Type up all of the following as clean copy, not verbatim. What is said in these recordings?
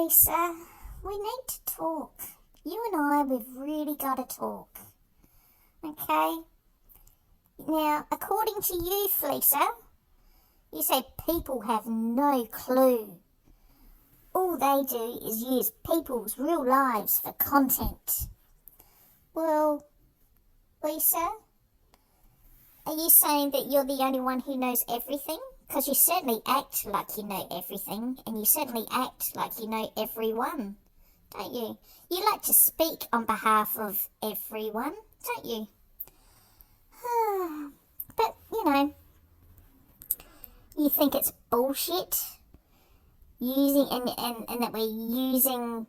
Lisa, we need to talk. You and I, we've really got to talk. Okay? Now, according to you, Fleeca, you say people have no clue. All they do is use people's real lives for content. Well, Lisa, are you saying that you're the only one who knows everything? Because you certainly act like you know everything, and you certainly act like you know everyone, don't you? You like to speak on behalf of everyone, don't you? But, you think it's bullshit using and that we're using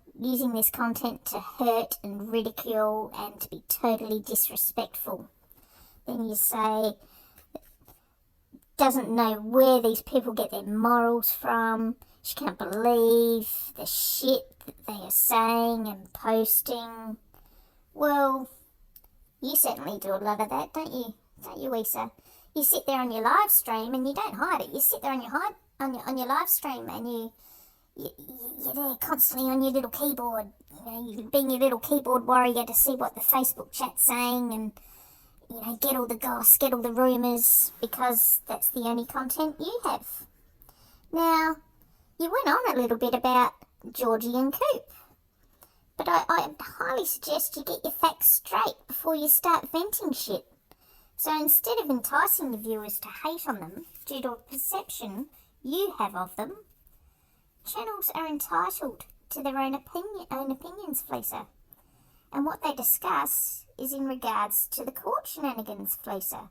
this content to hurt and ridicule and to be totally disrespectful. Then you say doesn't know where these people get their morals from. She can't believe the shit that they are saying and posting. Well, you certainly do a lot of that, don't you? Don't you, Weesa? You sit there on your live stream and you don't hide it. You sit there on your live stream and you're there constantly on your little keyboard. You being your little keyboard warrior to see what the Facebook chat's saying and get all the goss, get all the rumours, because that's the only content you have. Now, you went on a little bit about Georgie and Coop, but I highly suggest you get your facts straight before you start venting shit. So instead of enticing the viewers to hate on them due to a perception you have of them, channels are entitled to their own opinions, Fleeca. And what they discuss is in regards to the court shenanigans, Fleeca.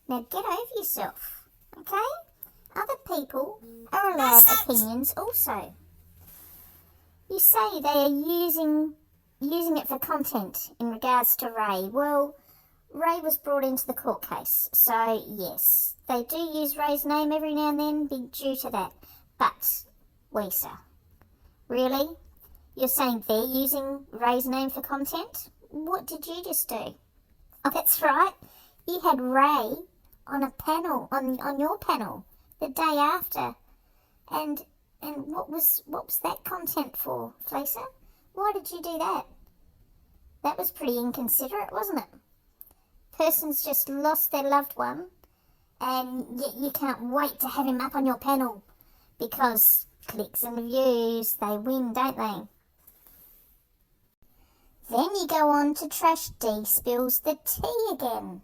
Now get over yourself, okay? Other people are allowed opinions also. You say they are using it for content in regards to Ray. Well, Ray was brought into the court case, so yes, they do use Ray's name every now and then due to that. But, Weesa, really? You're saying they're using Ray's name for content? What did you just do? Oh, that's right. You had Ray on a panel, on your panel, the day after. And what was that content for, Fleeca? Why did you do that? That was pretty inconsiderate, wasn't it? Person's just lost their loved one, and yet you can't wait to have him up on your panel because clicks and views, they win, don't they? Then you go on to trash D spills the tea again.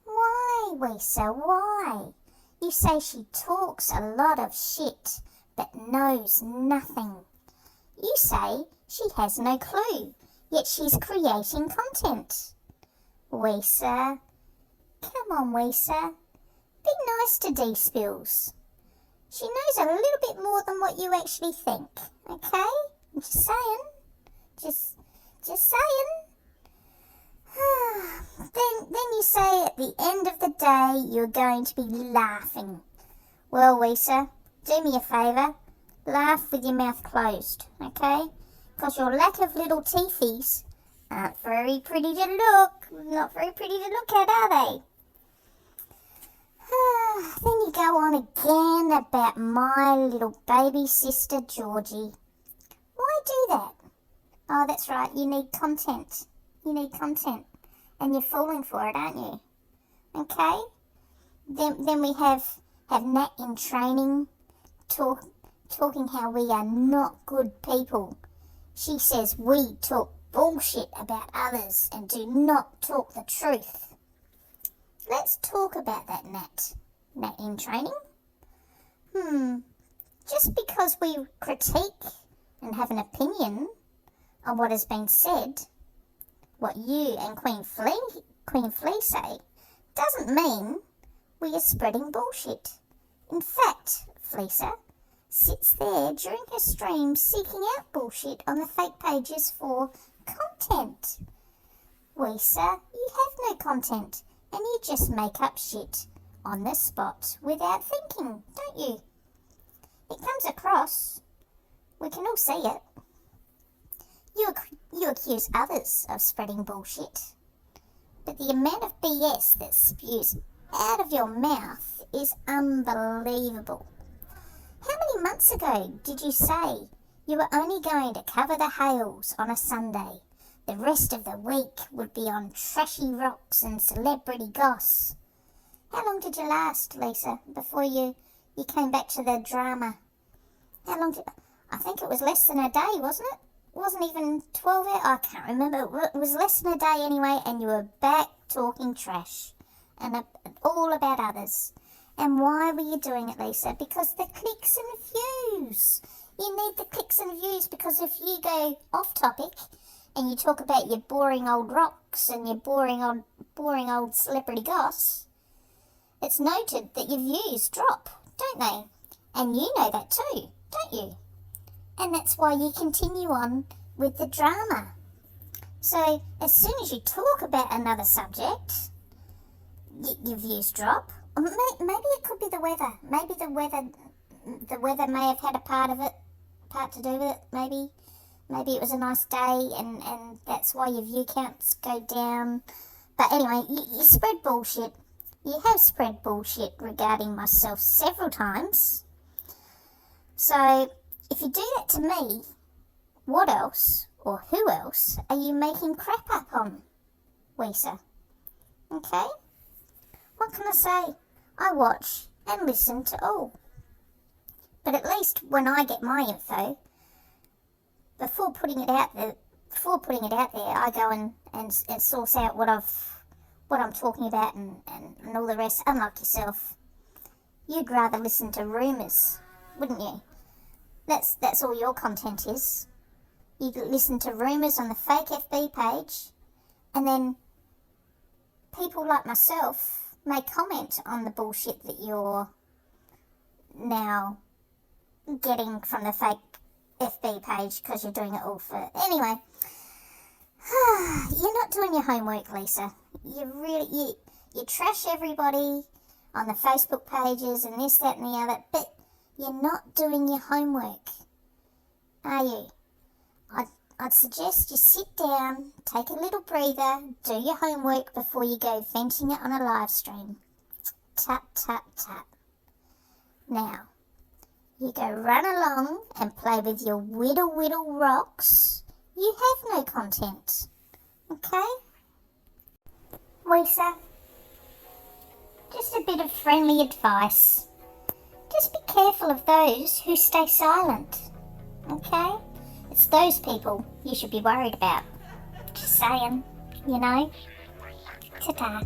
Why, Weesa, why? You say she talks a lot of shit, but knows nothing. You say she has no clue, yet she's creating content. Weesa, come on, Weesa, be nice to D spills. She knows a little bit more than what you actually think, okay? I'm just saying. Just saying. Then you say at the end of the day you're going to be laughing. Well, Weesa, do me a favour. Laugh with your mouth closed, okay? Because your lack of little teethies aren't very pretty to look. Not very pretty to look at, are they? Then you go on again about my little baby sister Georgie. Why do that? Oh, that's right, you need content. You need content. And you're falling for it, aren't you? Okay? Then we have Nat in training talking how we are not good people. She says we talk bullshit about others and do not talk the truth. Let's talk about that, Nat in training. Just because we critique and have an opinion on what has been said, what you and Queen Flea say, doesn't mean we are spreading bullshit. In fact, Fleeca sits there during her stream seeking out bullshit on the fake pages for content. Weesa, you have no content and you just make up shit on the spot without thinking, don't you? It comes across. We can all see it. You accuse others of spreading bullshit, but the amount of BS that spews out of your mouth is unbelievable. How many months ago did you say You were only going to cover the Hales on a Sunday. The rest of the week would be on trashy rocks and celebrity goss. How long did you last, Lisa, before you came back to the drama? How long did... I think it was less than a day, wasn't it? It wasn't even 12 hours. I can't remember. It was less than a day anyway, and you were back talking trash. And all about others. And why were you doing it, Lisa? Because the clicks and views. You need the clicks and views, because if you go off topic and you talk about your boring old rocks and your boring old celebrity goss, it's noted that your views drop, don't they? And you know that too, don't you? And that's why you continue on with the drama. So as soon as you talk about another subject, your views drop. Or maybe it could be the weather. Maybe the weather may have had a part to do with it. Maybe it was a nice day, and that's why your view counts go down. But anyway, you spread bullshit. You have spread bullshit regarding myself several times. So if you do that to me, what else or who else are you making crap up on, Weesa? Okay? What can I say? I watch and listen to all. But at least when I get my info, before putting it out there, I go and source out what I'm talking about and all the rest. Unlike yourself, you'd rather listen to rumours, wouldn't you? That's all your content is. You listen to rumours on the fake FB page, and then people like myself may comment on the bullshit that you're now getting from the fake FB page because you're doing it all for... Anyway, you're not doing your homework, Lisa. You trash everybody on the Facebook pages and this, that and the other, but you're not doing your homework, are you? I'd suggest you sit down, take a little breather, do your homework before you go venting it on a live stream. Tut, tut, tut. Now, you go run along and play with your widdle rocks. You have no content. Okay? Weesa, just a bit of friendly advice. Just be careful of those who stay silent. Okay? It's those people you should be worried about. Just saying, you know? Ta-ta.